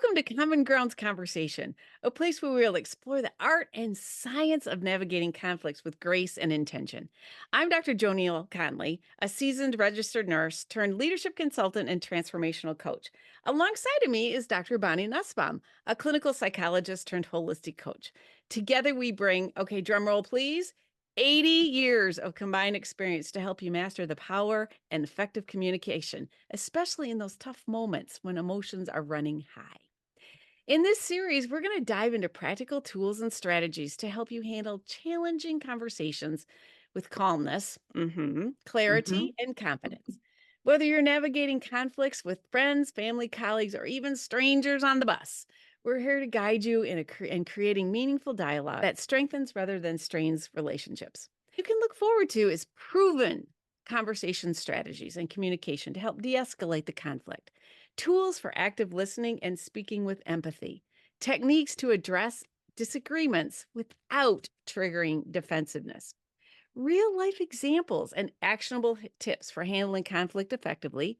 Welcome to Common Grounds Conversation, a place where we'll explore the art and science of navigating conflicts with grace and intention. I'm Dr. Joniel Conley, a seasoned registered nurse turned leadership consultant and transformational coach. Alongside of me is Dr. Bonnie Nussbaum, a clinical psychologist turned holistic coach. Together we bring, okay, drum roll please, 80 years of combined experience to help you master the power and effective communication, especially in those tough moments when emotions are running high. In this series, we're going to dive into practical tools and strategies to help you handle challenging conversations with calmness, Mhm. clarity, and confidence. Whether you're navigating conflicts with friends, family, colleagues, or even strangers on the bus, we're here to guide you in creating meaningful dialogue that strengthens rather than strains relationships. You can look forward to is proven conversation strategies and communication to help de escalate the conflict, tools for active listening and speaking with empathy, techniques to address disagreements without triggering defensiveness, real life examples and actionable tips for handling conflict effectively,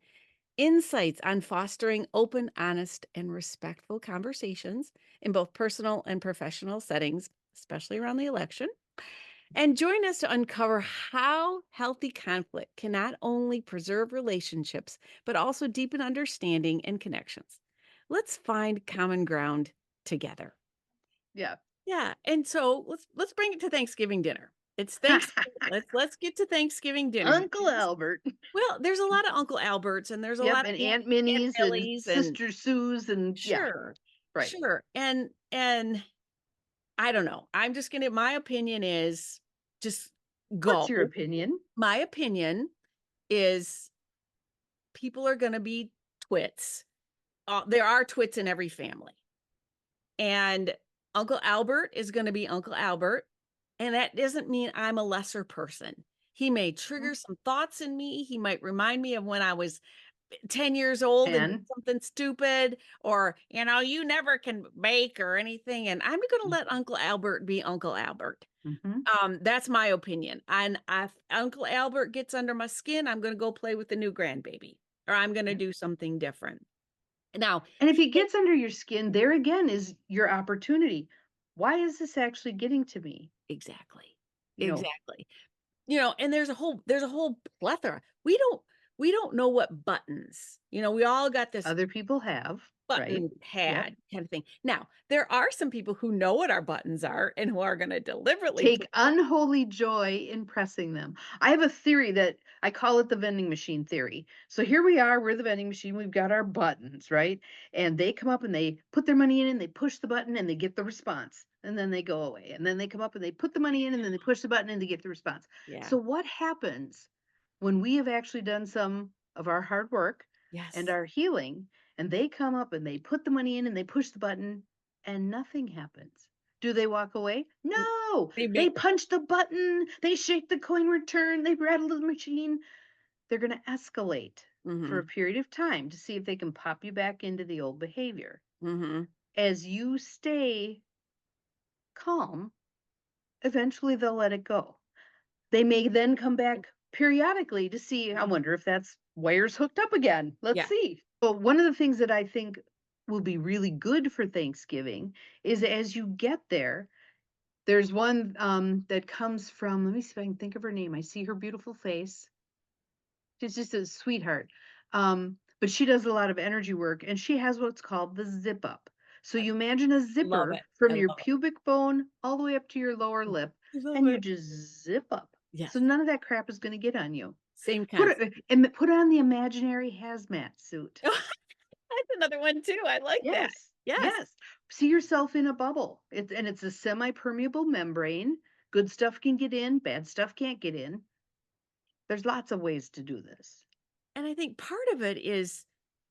insights on fostering open, honest, and respectful conversations in both personal and professional settings, especially around the election. And join us to uncover how healthy conflict can not only preserve relationships, but also deepen understanding and connections. Let's find common ground together. Yeah. Yeah, and so let's bring it to Thanksgiving dinner. It's Thanksgiving. Let's get to Thanksgiving dinner Uncle because, Albert. well, there's a lot of Uncle Alberts and there's a Yep, lot and of Aunt Aunt Minnie's and Billies and Sister Sue's and yeah, sure, right. sure. And I don't know. I'm just gonna my opinion is just What's go. your opinion? My opinion is people are gonna be twits. There are twits in every family, and Uncle Albert is gonna be Uncle Albert, and that doesn't mean I'm a lesser person. He may Mm, trigger some thoughts in me. He might remind me of when I was 10 years old and did 10. something stupid, or, you never can bake or anything, and I'm gonna let Uncle Albert be Uncle Albert. Mhm. That's my opinion. And if Uncle Albert gets under my skin, I'm gonna go play with the new grandbaby, or I'm gonna Yep. do something different. Now, And if he he may gets under your skin, there again is your opportunity. Why is this actually getting to me? exactly. You know, Exactly. And there's a whole plethora. We don't know what buttons. We all got this other people have, right? button Yep. pad kind of thing. Now, there are some people who know what our buttons are and who are gonna deliberately Take push. unholy joy in pressing them. I have a theory that I call it the vending machine theory. So here we are, we're the vending machine, we've got our buttons, right? And they come up and they put their money in and they push the button and they get the response. And then they go away. And then they come up and they put the money in and then they push the button and they get the response. Yeah. So what happens when we have actually done some of our hard work and Yes. our healing and they come up and they put the money in and they push the button and nothing happens? Do they walk away? No, They they make punch the button, they shake the coin return, they rattle the machine. They're going to escalate for a Mhm. period of time to see if they can pop you back into the old behavior. Mhm. As you stay calm, eventually they'll let it go. They may then come back periodically to see, I Mhm. wonder if that's wires hooked up again. Let's Yeah. see. But one of the things that I think will be really good for Thanksgiving is as you get there, there's one, that comes from let me see if I can think of her name. I see her beautiful face. She's just a sweetheart. But she does a lot of energy work, and she has what's called the zip up. So you imagine a Love zipper it. from I your love it. pubic bone all the way up to your lower Mm. lip, I love and you it. just zip up. So Yes. none of that crap is gonna get on you. Same Put concept. it and put on the imaginary hazmat suit. That's another one too. I like that. Yes, Yes. yes. See yourself in a bubble. It's a semi-permeable membrane. Good stuff can get in, bad stuff can't get in. There's lots of ways to do this. And I think part of it is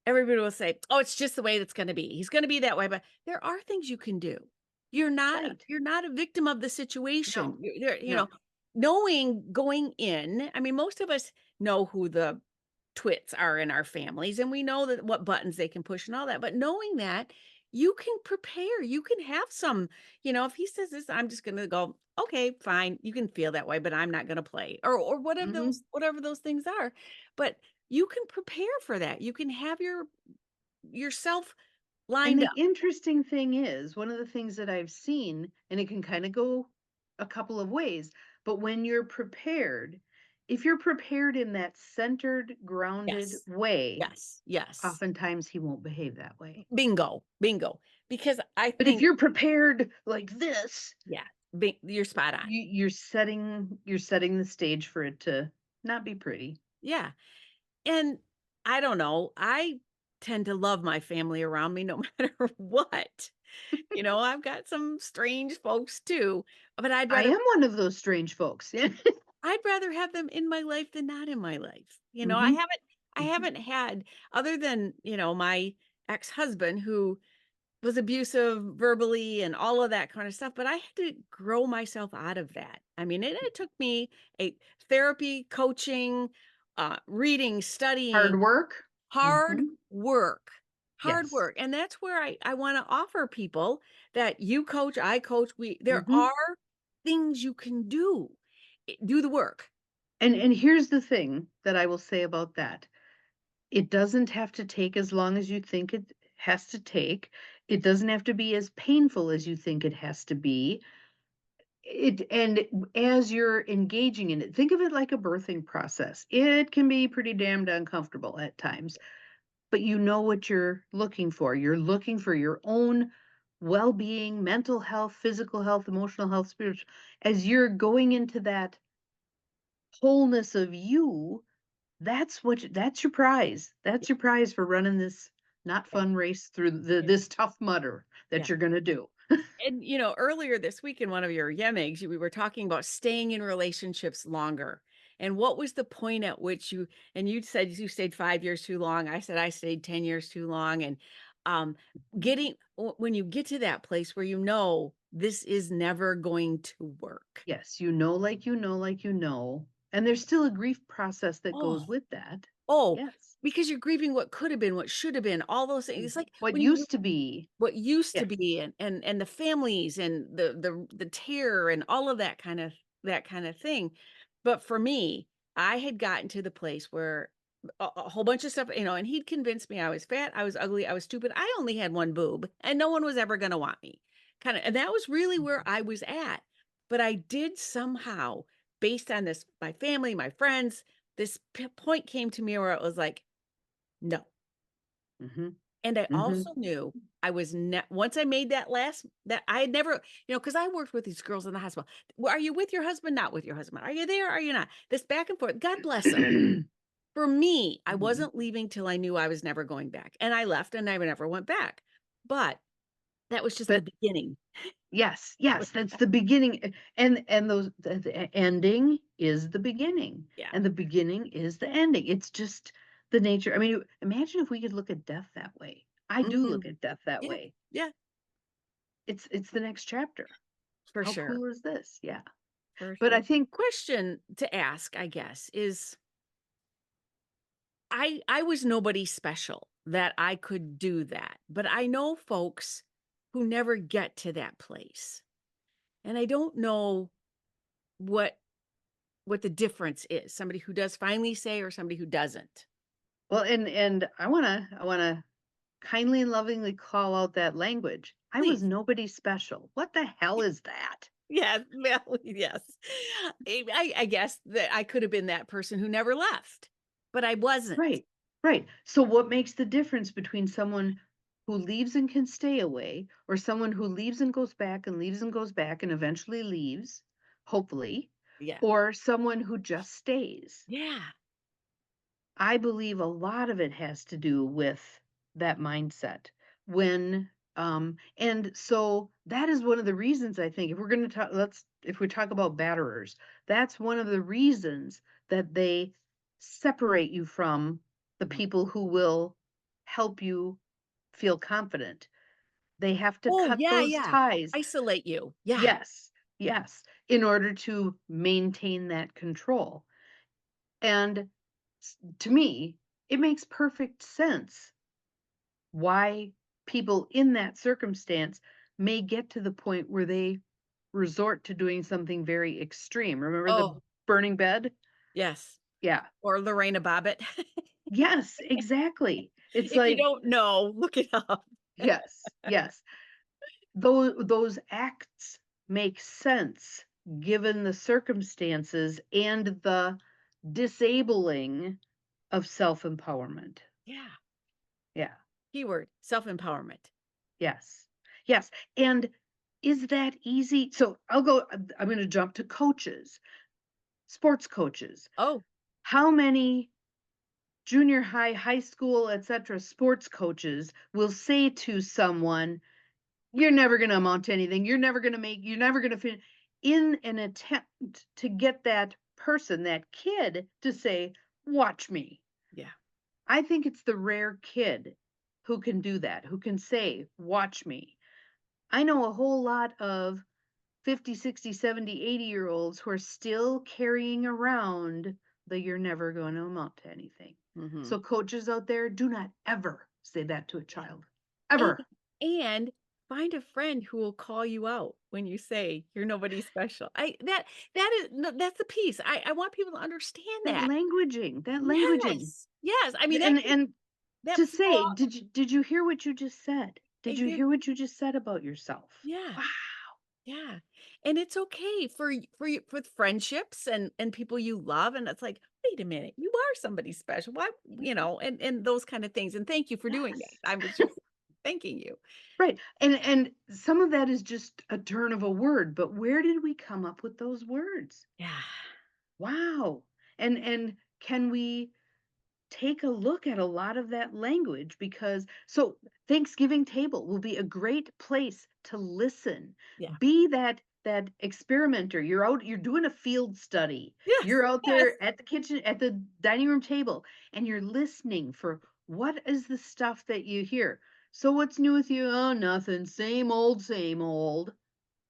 everybody will say, "Oh, it's just the way that's gonna be. He's gonna be that way," but there are things you can do. Right. You're not a victim of the situation. No, You're no. knowing going in, I mean, most of us know who the twits are in our families, and we know that what buttons they can push and all that, but knowing that, you can prepare, you can have some, if he says this, I'm just gonna go, "Okay, fine, you can feel that way, but I'm not gonna play," or Mhm. whatever those things are, but you can prepare for that. You can have yourself And lined the up. interesting thing is, one of the things that I've seen, and it can kind of go a couple of ways, but when you're prepared, if you're prepared in that centered, grounded Yes. way, Yes. Yes. oftentimes he won't behave that way. Bingo. Bingo. Because I But if think, you're prepared like this, yeah, you're spot on. you're setting the stage for it to not be pretty. Yeah. And I don't know, I tend to love my family around me no matter what. I've got some strange folks too, but I am one of those strange folks. Yeah. I'd rather have them in my life than not in my life. I Mhm. haven't had, other than, my ex-husband who was abusive verbally and all of that kind of stuff, but I had to grow myself out of that. I mean, it took me a therapy, coaching, reading, Hard studying, work. hard Mhm. work, hard Yes. work. And that's where I want to offer people that you coach, I coach, there Mhm. are things you can do. Do the work. And here's the thing that I will say about that. It doesn't have to take as long as you think it has to take. It doesn't have to be as painful as you think it has to be. As you're engaging in it, think of it like a birthing process. It can be pretty damned uncomfortable at times, but you know what you're looking for. You're looking for your own well-being, mental health, physical health, emotional health, spiritual. As you're going into that wholeness of you, that's your prize. That's your prize for running this not Yeah. fun race through Yeah. this tough mudder that Yeah. you're gonna do. And, earlier this week in one of your Yemigs, we were talking about staying in relationships longer. And what was the point at which and you said you stayed 5 years too long. I said I stayed 10 years too long. And um, when you get to that place where this is never going to work. Yes, and there's still a grief process that Oh, goes with that. oh, Yes. because you're grieving what could have been, what should have been, all those things. It's like What when you used to be. what used to Yes. be and the families and the terror and all of that kind of thing. But for me, I had gotten to the place where a whole bunch of stuff, and he'd convinced me I was fat, I was ugly, I was stupid. I only had one boob and no one was ever going to want me. And that was really where I was at. But I did somehow, based on this, my family, my friends, this point came to me where it was like, no. Mhm. And I Mhm. also knew I was once I made that I had never, because I worked with these girls in the hospital. Well, are you with your husband? Not with your husband. Are you there? Are you not? This back and forth. God bless them. For me, I Mhm. wasn't leaving till I knew I was never going back. And I left and I never went back. But that was just the But beginning. yes, yes, that's the beginning, and the ending is the beginning, Yeah. and the beginning is the ending. It's just the nature. I mean, imagine if we could look at death that way. I do Mhm. look at death that Yeah. way. Yeah. It's the next chapter. For How sure. cool is this? Yeah. For But sure. I think Question to ask, I guess, is I was nobody special that I could do that, but I know folks who never get to that place. And I don't know what the difference is. Somebody who does finally say or somebody who doesn't. well, and I wanna kindly and lovingly call out that language. I was Please. nobody special. What the hell is that? Yes, well, yes. I guess that I could have been that person who never left, but I wasn't. Right, right. So what makes the difference between someone who leaves and can stay away, or someone who leaves and goes back and leaves and goes back and eventually leaves, hopefully, Yeah. or someone who just stays? Yeah. I believe a lot of it has to do with that mindset. And so that is one of the reasons I think if we're going to talk, if we talk about batterers, that's one of the reasons that they separate you from the Mhm. people who will help you feel confident. They have to Oh, cut yeah, those yeah. ties. Isolate you. Yeah. Yes, yes, in order to maintain that control. And to me, it makes perfect sense why people in that circumstance may get to the point where they resort to doing something very extreme. Remember the Oh, burning bed? yes. Yeah. Or Lorena Bobbitt. Yes, exactly. It's If you like, don't know, look it up. Yes, yes. Those acts make sense given the circumstances and the disabling of self-empowerment. Yeah. Yeah. Keyword self-empowerment. Yes. Yes. And is that easy? So I'm going to jump to coaches, sports coaches. Oh, How many junior high, high school, etc. sports coaches will say to someone, "You're never going to amount to anything. You're never going to finish," in an attempt to get that person, that kid, to say, "Watch me." yeah. I think it's the rare kid who can do that, who can say, "Watch me." I know a whole lot of 50, 60, 70, 80-year-olds who are still carrying around the "you're never going to amount to anything." Mhm. So coaches out there, do not ever say that to a Yeah. child. And Ever. and find a friend who will call you out when you say you're nobody special. That is no, that's the piece. I want people to understand that. That languaging. Yes. Yes. I mean, And that to flaw say, did you hear what you just said? Did I you did. hear what you just said about yourself? Yeah. Wow. Yeah. And it's okay for for friendships and people you love. And it's like, wait a minute, you are somebody special. Why, and those kind of things. And thank you for doing that. Yes. I was just thanking you. Right. And some of that is just a turn of a word, but where did we come up with those words? Yeah. Wow. And can we take a look at a lot of that language? Because so Thanksgiving table will be a great place to listen. Yeah. Be that experimenter. You're doing a field study. Yes. You're out Yes. there at the kitchen, at the dining room table, and you're listening for what is the stuff that you hear. So what's new with you? Oh, nothing. Same old, same old.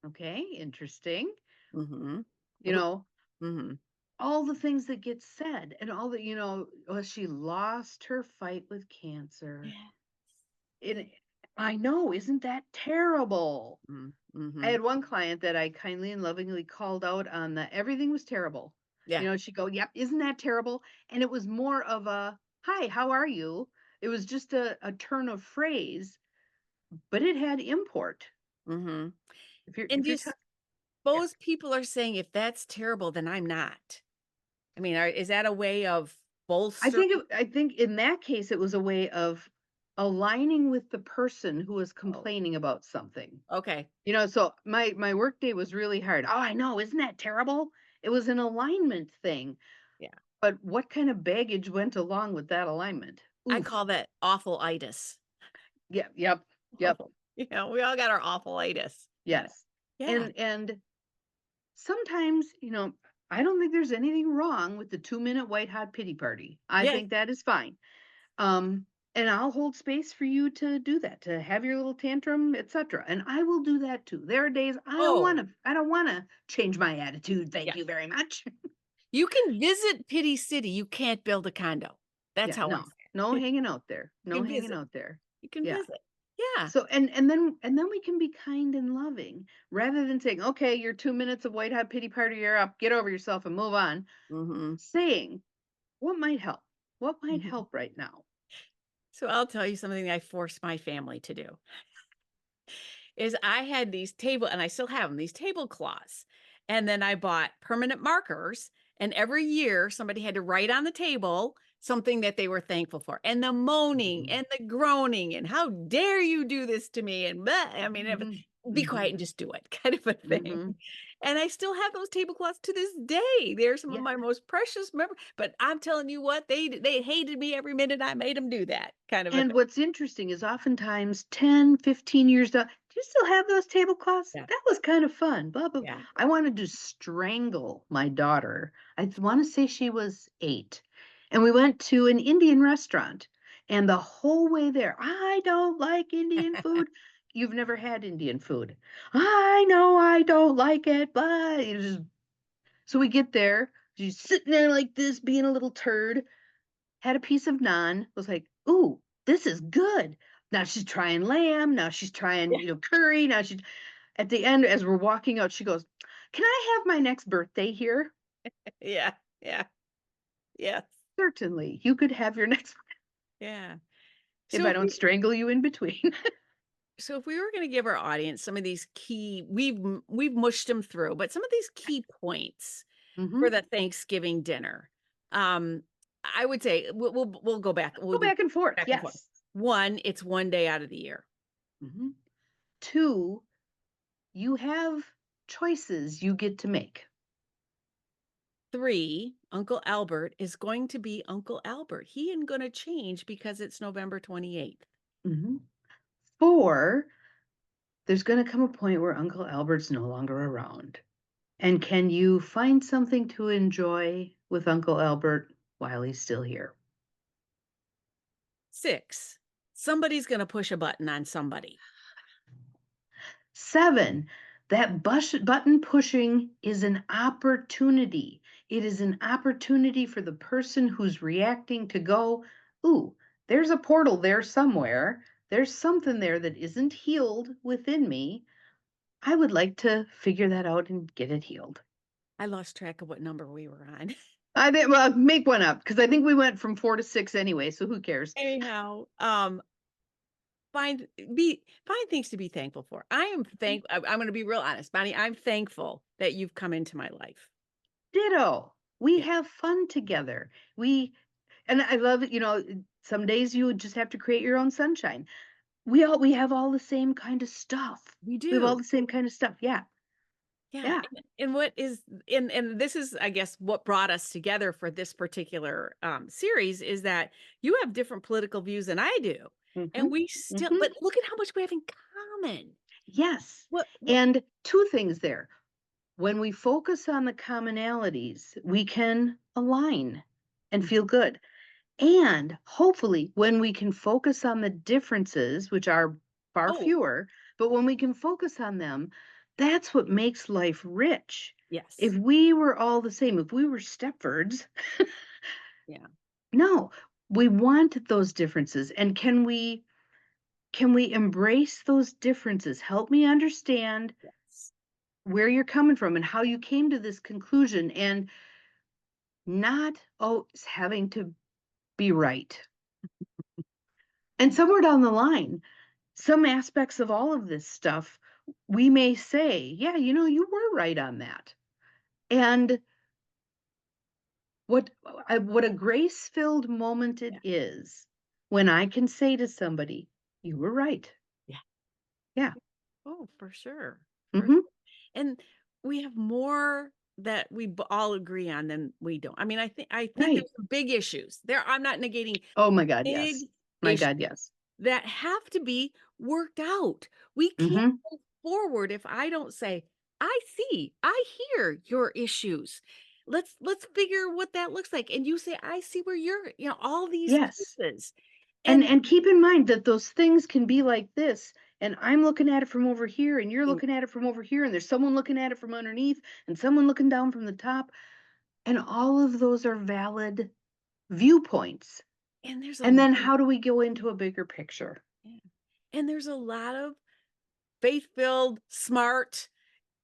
Okay, interesting. Mm-hmm. You know, Mm-hmm. all the things that get said and all the, oh, she lost her fight with cancer. Yeah. It, I know, isn't that terrible? I Mm-hmm. had one client that I kindly and lovingly called out on the everything was terrible. Yeah. She'd go, "Yep, isn't that terrible?" And it was more of a, "Hi, how are you?" It was just a turn of phrase, but it had import. Mm-hmm. And If do you're you talking, yeah. suppose people are saying if that's terrible, then I'm not? I mean, is that a way of bolstering? I think in that case, it was a way of aligning with the person who was Oh, complaining about something. okay. So my work day was really hard. Oh, I know, isn't that terrible? It was an alignment thing. Yeah. But what kind of baggage went along with that alignment? I call Oof. that awful-itis. Yep, yep, yep, Awful. We all got our awful-itis. yes. Yeah. And sometimes, I don't think there's anything wrong with the 2-minute white hot pity party. I Yes. think that is fine. Um, and I'll hold space for you to do that, to have your little tantrum, etc. And I will do that too. There are days Oh, I don't want to change my attitude. yeah. Thank you very much. You can visit Pity City, you can't build a condo. That's Yeah, how I no. say No it. hanging out there. You No can hanging visit. out there. You can Yeah. visit. Yeah. So and then we can be kind and loving rather than saying, "Okay, your 2 minutes of white hot pity party, you're up. Get over yourself and move on." Mhm. Saying, "What might help? What might Mhm. help right now?" So I'll tell you something I forced my family to do. Is I had these table and I still have them, these tablecloths. And then I bought permanent markers, and every year somebody had to write on the table something that they were thankful for. And the moaning Mhm. and the groaning and how dare you do this to me and blah, I mean, Mhm. be quiet Mhm. and just do it kind of a thing. Mhm. And I still have those tablecloths to this day. They're some of Yeah. my most precious memories. But I'm telling you what, they hated me every minute I made them do that kind of a And thing. what's interesting is oftentimes 10, 15 years down, "Do you still have those tablecloths? Yeah. That was kind of fun." Blah, blah. Yeah. I wanted to strangle my daughter. I want to say she was 8. And we went to an Indian restaurant. And the whole way there, "I don't like Indian food." You've never had Indian food. "I know I don't like it, but," so we get there. She's sitting there like this, being a little turd, had a piece of naan, was like, "Ooh, this is good." Now she's trying lamb, now she's trying, curry, now she's at the end, as we're walking out, she goes, "Can I have my next birthday here?" Yeah. Yeah. Yes. "Certainly, you could have your next Yeah. if So I if don't we strangle you in between." So if we were going to give our audience some of these key, we've mushed them through, but some of these key points for Mhm. the Thanksgiving dinner, um, I would say we'll go back. We'll Go do back and forth, back and forth. yes. One, it's one day out of the year. Mhm. 2, you have choices you get to make. Three, Uncle Albert is going to be Uncle Albert. He ain't going to change because it's November 28th. Mhm. 4, there's gonna come a point where Uncle Albert's no longer around. And can you find something to enjoy with Uncle Albert while he's still here? Six, somebody's going to push a button on somebody. 7, that button pushing is an opportunity. It is an opportunity for the person who's reacting to go, ooh, there's a portal there somewhere. There's something there that isn't healed within me. I would like to figure that out and get it healed. I lost track of what number we were on. I think, well, make one up because I think we went from 4 to 6 anyway. So who cares? Anyhow, find things to be thankful for. I'm going to be real honest, Bonnie. I'm thankful that you've come into my life. Ditto. We Yeah, have fun together. And I love it. Some days you would just have to create your own sunshine. We have all the same kind of stuff. we We have all do. the same kind of stuff. Yeah. Yeah, Yeah. and what is and this is, I guess, what brought us together for this particular series is that you have different political views than I do, and Mhm. we still. Mhm. But look at how much we have in common. Yes. What? And 2 things there. When we focus on the commonalities, we can align and Mm, feel good. And hopefully, when we can focus on the differences, which are far oh, fewer, but when we can focus on them, that's what makes life rich. If yes, we were all the same, if we were Stepfords, yeah, no, we want those differences. And can we embrace those differences? Help me understand yes, where you're coming from and how you came to this conclusion and not having to be right. And somewhere down the line, some aspects of all of this stuff, we may say, yeah, you were right on that. And what a grace-filled moment it yeah, is when I can say to somebody, you were right. yeah. Yeah. Oh, for sure, for Hmm. and we have more that all agree on than we don't. I mean, I think Right. there's some big issues there. I'm not negating Oh my God, big yes. My issues God, yes. that have to be worked out. We can't Hmm. move forward if I don't say, "I see, I hear your issues. Let's figure what that looks like." And you say, "I see where all these Yes. pieces." And And and keep in mind that those things can be like this, and I'm looking at it from over here, and you're and, looking at it from over here, and there's someone looking at it from underneath, and someone looking down from the top, and all of those are valid viewpoints. and there's a And lot then of how do we go into a bigger picture? yeah. And there's a lot of faith-filled, smart,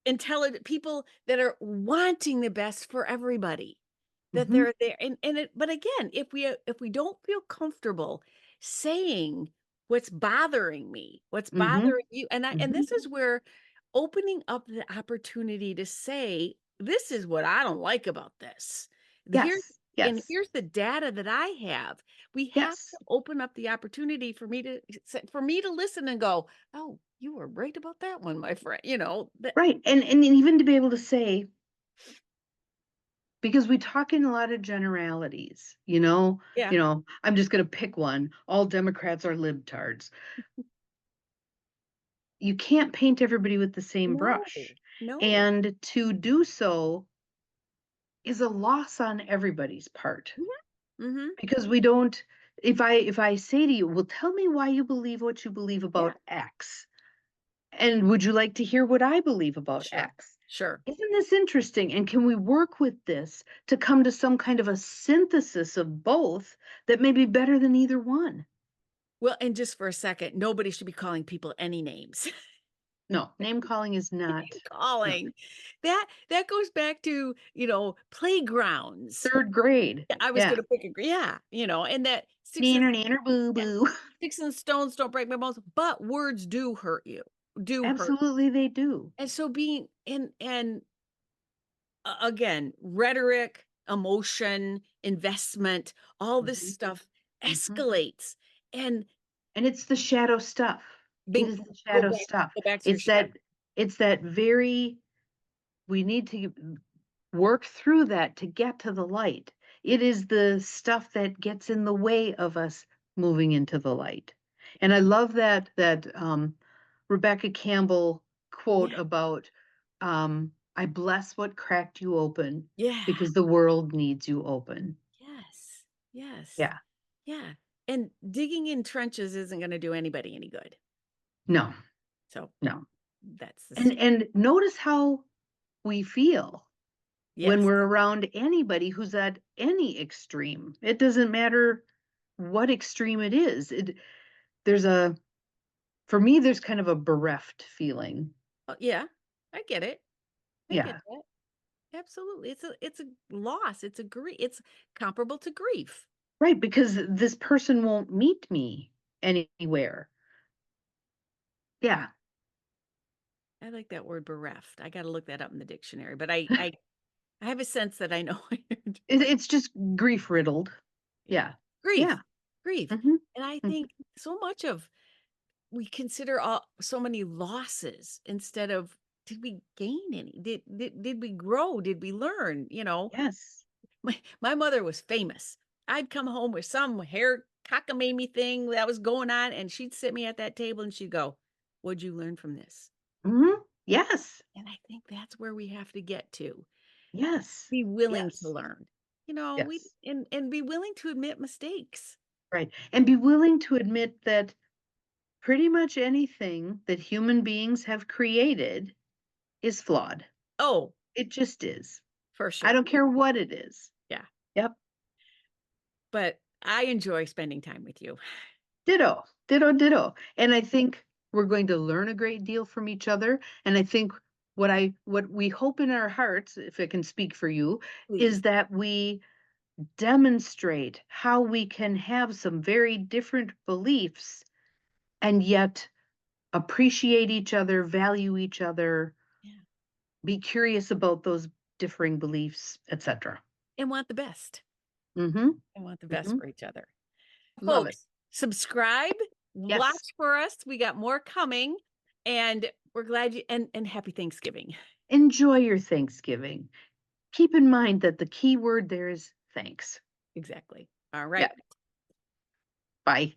intelligent people that are wanting the best for everybody. That Mhm. they're there but again, if we don't feel comfortable saying what's bothering me, what's Mhm. bothering you, and Mhm. this is where opening up the opportunity to say, "This is what I don't like about this. Here's Yes. and Yes. here's the data that I have." We have to Yes. open up the opportunity for me to listen and go, "Oh, you were right about that one, my friend." That Right. And even to be able to say, because we talk in a lot of generalities, yeah. I'm just going to pick one. All Democrats are libtards. You can't paint everybody with the same No. brush. No. And to do so is a loss on everybody's part Mhm. Mhm. because we don't if I say to you, "Well, tell me why you believe what you believe Yeah. about X. And would you like to hear what I believe about Sure. X? Sure. Isn't this interesting? And can we work with this to come to some kind of a synthesis of both that may be better than either one?" Well, and just for a second, nobody should be calling people any names. No, name calling is Name not no. calling. That goes back to, playgrounds. 3rd grade. I was Yeah. gonna pick a yeah, and that Sticks and Nanner, nanner, boo, yeah, boo. sticks and stones don't break my bones, but words do hurt you, do hurt. Absolutely, they do. And so being again, rhetoric, emotion, investment, all this Mhm, stuff mhm. escalates. And And it's the shadow stuff. It being is the shadow stuff. go back to your It's shadow. that it's that very we need to work through that to get to the light. It is the stuff that gets in the way of us moving into the light. And I love that Rebecca Campbell quote Yeah. about I bless what cracked you open Yeah. because the world needs you open. Yes. Yes. Yeah. Yeah. And digging in trenches isn't going to do anybody any good. No. So No. that's the And notice how we feel when yes. we're around anybody who's at any extreme. It doesn't matter what extreme it is. There's a for me, there's kind of a bereft feeling. Yeah. I get it. I get Yeah, that. Absolutely. It's a loss. It's a grief. It's comparable to grief. right, because this person won't meet me anywhere. Yeah, I like that word bereft. I got to look that up in the dictionary, but I have a sense that I know what you're doing. it's just grief riddled. Yeah. Yeah, Grief. yeah. Grief. Mhm, And I mhm. think so much of we consider all so many losses instead of did we gain any? Did we grow? Did we learn? Yes. My mother was famous. I'd come home with some hair cockamamie thing that was going on, and she'd sit me at that table and she'd go, "What'd you learn from this?" Mhm. Yes. And I think that's where we have to get to. Yes. Be willing to Yes. learn. We Yes. and be willing to admit mistakes. Right, and be willing to admit that pretty much anything that human beings have created is flawed. Oh, It just is. for I sure. don't care what it is. Yeah. Yep. But I enjoy spending time with you. Ditto. Ditto, ditto. And I think we're going to learn a great deal from each other. And I think what we hope in our hearts, if I can speak for you, Please. is that we demonstrate how we can have some very different beliefs and yet appreciate each other, value each other, Yeah. be curious about those differing beliefs, etc. And want the best. Mhm. And want the best Mhm. for each other. Love it. Folks, subscribe, Yes. watch for us. We got more coming, and we're glad you and happy Thanksgiving. Enjoy your Thanksgiving. Keep in mind that the key word there is thanks. Exactly. All Yeah. right. Bye.